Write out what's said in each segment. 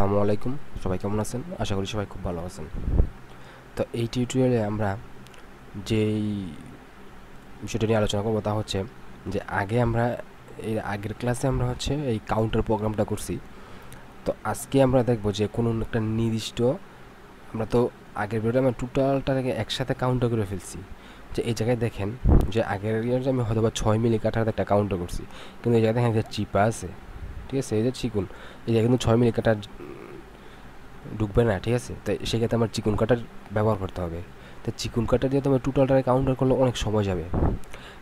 আসসালামু আলাইকুম, সবাই কেমন আছেন? আশা করি সবাই খুব ভালো আছেন। তো এই টিউটোরিয়ালে আমরা যেই বিষয়টা নিয়ে আলোচনা করবো তা হচ্ছে যে আমরা এর আগের ক্লাসে আমরা এই কাউন্টার প্রোগ্রামটা করছি। তো আজকে আমরা দেখব যে কোনো একটা নির্দিষ্ট আমরা তো আগের ভিডিওতে আমরা টোটালটাকে একসাথে কাউন্টার করে ফেলছি। যে এই জায়গায় দেখেন যে আগের ইয়ারে আমি হয়তো বা 6 মিলি কাটার একটা কাউন্টার করছি, কিন্তু এই জায়গায় দেখেন যে চিপা আছে, ঠিক আছে? এই যে চিকুন, এই জায়গায় কিন্তু 6 মিলি কাটার ঢুকবে না, ঠিক আছে? তো সেক্ষেত্রে আমার চিকুন কাটার ব্যবহার করতে হবে। তো চিকুন কাটার দিয়ে তোমার টোটালটারে কাউন্টার করলে অনেক সময় যাবে।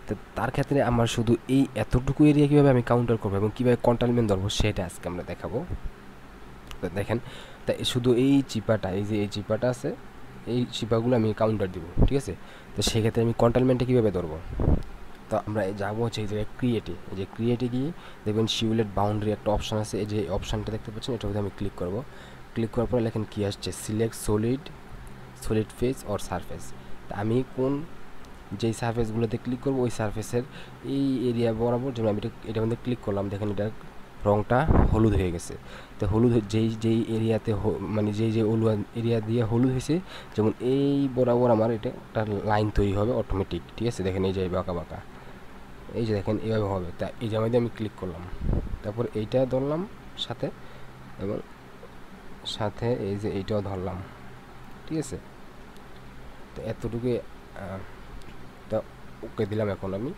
তো তার ক্ষেত্রে আমার শুধু এই এতটুকু এরিয়া কীভাবে আমি কাউন্টার করবো এবং কীভাবে কন্টাইনমেন্ট ধরবো সেটা আজকে আমরা দেখাবো। তো দেখেন, তাই শুধু এই চিপাটা, এই যে এই চিপাটা আছে, এই চিপাগুলো আমি কাউন্টার দিব, ঠিক আছে? তো সেক্ষেত্রে আমি কন্টাইনমেন্টে কীভাবে ধরবো? তো আমরা যাবো হচ্ছে এই জায়গায় ক্রিয়েটে, এই যে ক্রিয়েটে গিয়ে দেখবেন শিউলেট বাউন্ডারি একটা অপশান আছে, এই যে অপশানটা দেখতে পাচ্ছেন, এটার মধ্যে আমি ক্লিক করব। ক্লিক করার পরে লেখেন কী আসছে, select solid face or surface. তা আমি কোন যেই সারফেসগুলোতে ক্লিক করবো ওই সারফেসের এই এরিয়া বরাবর, যেমন আমি এটার মধ্যে ক্লিক করলাম, দেখেন এটা রঙটা হলুদ হয়ে গেছে। তো হলুদ যেই এরিয়াতে মানে যেই এরিয়া দিয়ে হলুদ হয়েছে, যেমন এই বরাবর আমার এটা একটা লাইন তৈরি হবে অটোমেটিক, ঠিক আছে? দেখেন এই যে বাঁকা বাঁকা, এই যে দেখেন এইভাবে হবে। তা এই যে মধ্যে আমি ক্লিক করলাম, তারপর এইটা ধরলাম সাথে, এবং সাথে এই যে এইটাও ধরলাম, ঠিক আছে? তো এতটুকু তা ওকে দিলাম। এখন আমি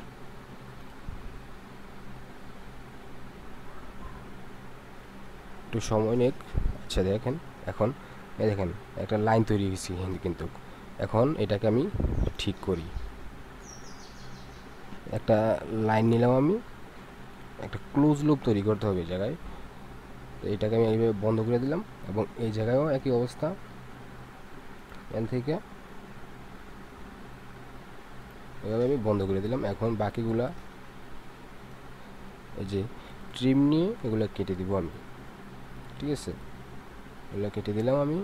একটু সময় নেক। আচ্ছা দেখেন, এখন এই দেখেন একটা লাইন তৈরি হয়েছে কিন্তু। এখন এটাকে আমি ঠিক করি, একটা লাইন নিলাম, আমি একটা ক্লোজ লুপ তৈরি করতে হবে এই জায়গায়। তো এটাকে আমি এইভাবে বন্ধ করে দিলাম, এবং এই জায়গায়ও একই অবস্থা, এখান থেকে এভাবে আমি বন্ধ করে দিলাম। এখন বাকিগুলা এই যে ট্রিম নিয়ে এগুলো কেটে দিব আমি, ঠিক আছে? এগুলো কেটে দিলাম আমি।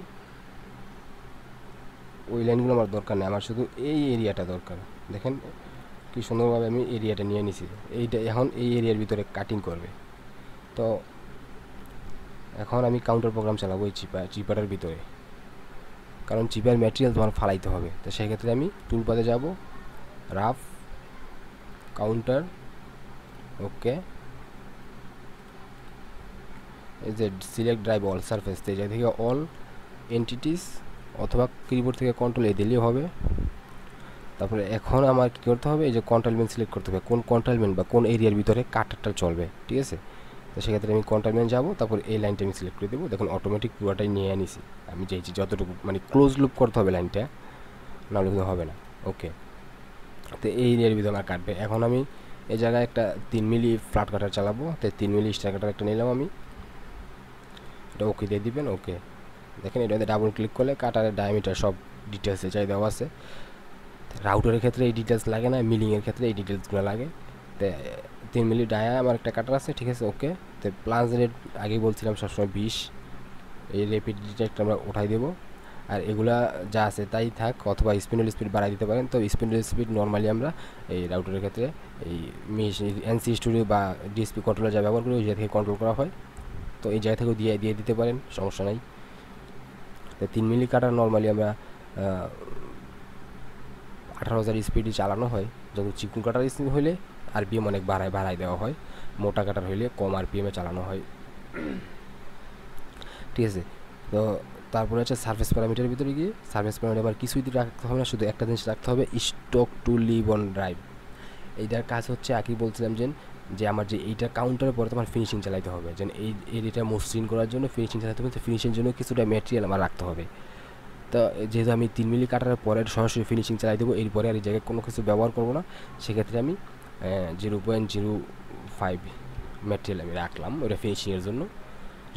ওই লাইনগুলো আমার দরকার নেই, আমার শুধু এই এরিয়াটা দরকার। দেখেন কি সুন্দরভাবে আমি এরিয়াটা নিয়ে নিছি। এইটা এখন এই এরিয়ার ভিতরে কাটিং করবে। তো এখন আমি কাউন্টার প্রোগ্রাম চালাবো এই চিপাটার ভিতরে, কারণ চিপার ম্যাটেরিয়াল তোমার ফালাইতে হবে। তো সেক্ষেত্রে আমি টুলপাতে যাব, রাফ কাউন্টার, ওকে, এই যে সিলেক্ট ড্রাইভ অল সারফেস, এই জায়গা থেকে অল এন্টিটিস, অথবা কিবোর্ড থেকে কন্ট্রোল এ দিলেও হবে। তারপরে এখন আমার কী করতে হবে, এই যে কন্টাইনমেন্ট সিলেক্ট করতে হবে, কোন কন্টাইনমেন্ট বা কোন এরিয়ার ভিতরে কাটারটা চলবে, ঠিক আছে? তো সেক্ষেত্রে আমি কন্টাইনমেন্ট যাব, তারপর এই লাইনটা আমি সিলেক্ট করে দেবো। দেখুন অটোমেটিক পুরোটাই নিয়ে আনিছি আমি, চাইছি যতটুকু মানে ক্লোজ লুপ করতে হবে লাইনটা, নাহলে কিন্তু হবে না। ওকে, তো এই এরিয়ার ভিতরে আমার কাটবে। এখন আমি এই জায়গায় একটা 3 মিলি ফ্ল্যাট কাটার চালাবো, তাই 3 মিলি স্টার কাটার একটা নিলাম আমি, এটা ওকে দিয়ে দিবেন। ওকে, দেখেন এটা ডাবল ক্লিক করলে কাটারের ডায়ামিটার সব ডিটেলসে চাই দেওয়া আছে। রাউটারের ক্ষেত্রে এই ডিটেলস লাগে না, মিলিংয়ের ক্ষেত্রে এই ডিটেলসগুলো লাগে। তো 3 মিলি ডায়া আমার একটা কাটার আছে, ঠিক আছে? ওকে, তো প্লাস রেট আগেই বলছিলাম সবসময় 20, এই রেপিড ডিটেক্ট আমরা উঠাই দেবো। আর এগুলা যা আছে তাই থাক, অথবা স্পিন্ডল স্পিড বাড়াই দিতে পারেন। তো স্পিন্ডল স্পিড নর্মালি আমরা এই রাউটারের ক্ষেত্রে এই এনসি স্টুডিও বা ডিএসপি কন্ট্রোলার যা ব্যবহার করি ওই জায়গা থেকে কন্ট্রোল করা হয়। তো এই জায়গা থেকেও দিয়ে দিতে পারেন, সমস্যা নাই। তো 3 মিলি কাটার নর্মালি আমরা 18,000 স্পিডে চালানো হয়। যখন চিকন কাটার স্পিড হইলে আরপিএম অনেক বাড়ায় দেওয়া হয়, মোটা কাটার হইলে কম আরপিএমে চালানো হয়, ঠিক আছে? তো তারপরে হচ্ছে সার্ফেস প্যারামিটারের ভিতরে গিয়ে সার্ফেস প্যারামিটার আবার কিছুই রাখতে হবে না, শুধু একটা জিনিস রাখতে হবে, stock to live on drive. এইটার কাজ হচ্ছে আগে বলছিলাম যে আমার যে এইটা কাউন্টারের পরে তোমার ফিনিশিং চালাইতে হবে, যেন এই এরিয়াটা মসৃণ করার জন্য ফিনিশিং চালাতে হবে। তো ফিনিশিংয়ের জন্য কিছুটা ম্যাটেরিয়াল আমার রাখতে হবে। তো যেহেতু আমি 3 মিলি কাটার পরে সরাসরি ফিনিশিং চালাই দেবো, এরপরে আর এই জায়গায় কোনো কিছু ব্যবহার করবো না, সেক্ষেত্রে আমি 0.05 ম্যাটেরিয়াল আমি রাখলাম ওটা ফিনিশিংয়ের জন্য।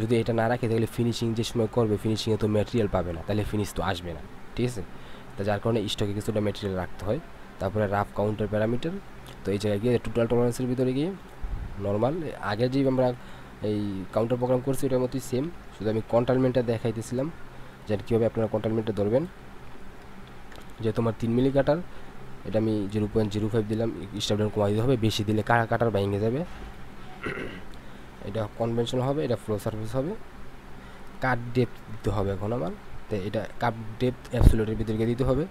যদি এটা না রাখে তাহলে ফিনিশিং যে সময় করবে ফিনিশিংয়ে তো ম্যাটেরিয়াল পাবে না, তাহলে ফিনিশ তো আসবে না, ঠিক আছে? তো যার কারণে স্টকে কিছুটা ম্যাটেরিয়াল রাখতে হয়। তারপরে রাফ কাউন্টার প্যারামিটার, তো এই জায়গায় গিয়ে টোটাল টলারেন্সের ভিতরে গিয়ে নর্মাল আগে যে আমরা এই কাউন্টার প্রোগ্রাম করছি ওটার মতোই সেম, শুধু আমি কন্টাইনমেন্টটা দেখাইতেছিলাম যে কীভাবে আপনারা কন্টাইনমেন্টটা ধরবেন। যে তোমার 3 মিলি কাটার, এটা আমি 0.05 দিলাম, স্টেপ ডাউন কমাই দিতে হবে, বেশি দিলে কাটার ভেঙে যাবে। এটা কনভেনশনাল হবে, এটা ফ্লো সার্ফেস হবে। কাট ডেপথ দিতে হবে এখন আমার। তো এটা কাট ডেপথ অ্যাবসোলিউটের ভিতরে দিতে হবে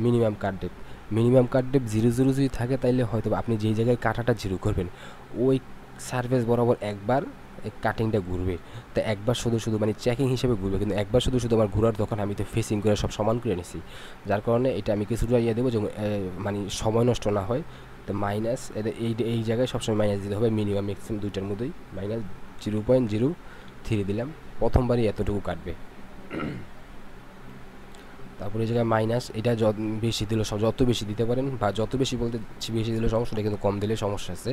মিনিমাম কাট ডেপথ। মিনিমাম কাট ডেপথ 0 0 যদি থাকে তাইলে হয়তো আপনি যেই জায়গায় কাটাটা জিরো করবেন ওই সারফেস বরাবর একবার কাটিংটা ঘুরবে। তো একবার শুধু শুধু মানে চেকিং হিসেবে ঘুরবে, কিন্তু একবার শুধু শুধু আমার ঘুরার তখন আমি তো ফেসিং করে সব সমান করে নিছি, যার কারণে এটা আমি কিছুটা ইয়ে দেবো যে মানে সময় নষ্ট না হয়। তো মাইনাস এই জায়গায় সবসময় মাইনাস দিতে হবে, মিনিমাম ম্যাক্সিমাম দুইটার মধ্যেই মাইনাস 0.03 দিলাম, প্রথমবারই এতটুকু কাটবে। তারপরে এই জায়গায় মাইনাস, এটা যত বেশি দিলে যত বেশি দিতে পারেন, বা যত বেশি বলতে বেশি দিলে সমস্যা নেই, কিন্তু কম দিলে সমস্যা আছে।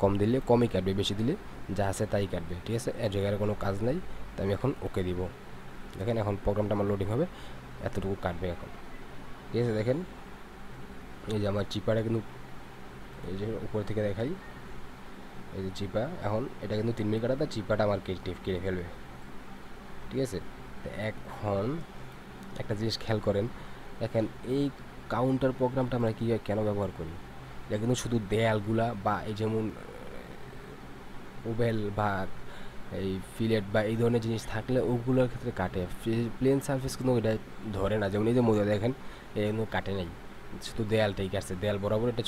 কম দিলে কমই কাটবে, বেশি দিলে যা আছে তাই কাটবে, ঠিক আছে। এর জায়গায় কোনো কাজ নাই। তো আমি এখন ওকে দিব। দেখেন এখন প্রোগ্রামটা আমার লোডিং হবে, এতটুকু কাটবে এখন, ঠিক আছে। দেখেন এই যে আমার চিপাটা কিন্তু এই যে উপর থেকে দেখাই, এই যে চিপা এখন এটা কিন্তু 3 মিনিট কাটাতে চিপাটা আমার কেটে ফেলবে, ঠিক আছে। তো এখন একটা জিনিস খেয়াল করেন, দেখেন এই কাউন্টার প্রোগ্রামটা আমরা কী কেন ব্যবহার করি। এটা কিন্তু শুধু দেয়ালগুলা বা এই যেমন ওভেল বা এই ফিলেট বা এই ধরনের জিনিস থাকলে ওগুলোর ক্ষেত্রে কাটে। প্লেন সারফেস কিন্তু এটা ধরে না, যেমন এই যে মজা দেখেন এটা কিন্তু কাটে নাই, শুধু দেয়ালটাই কাটছে, দেয়াল বরাবর এটা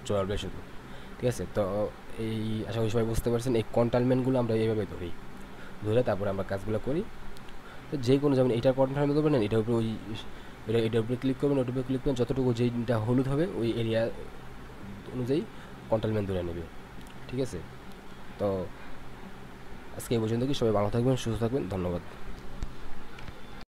চলবে শুধু, ঠিক আছে। তো এই আশা করি সবাই বুঝতে পারছেন, এই কন্টাইনমেন্টগুলো আমরা এইভাবে ধরে তারপরে আমরা কাজগুলো করি। তো যে কোনো যেমন এটার কন্টাইনমেন্ট করবেন, এটার উপরে এটার উপরে ক্লিক করবেন, ওটার উপরে ক্লিক করবেন, যতটুকু যেইটা হলুদ হবে ওই এরিয়া অনুযায়ী কন্টাইনমেন্ট ধরে নেবে, ঠিক আছে। তো আজকে এই পর্যন্ত, কি সবাই ভালো থাকবেন, সুস্থ থাকবেন, ধন্যবাদ।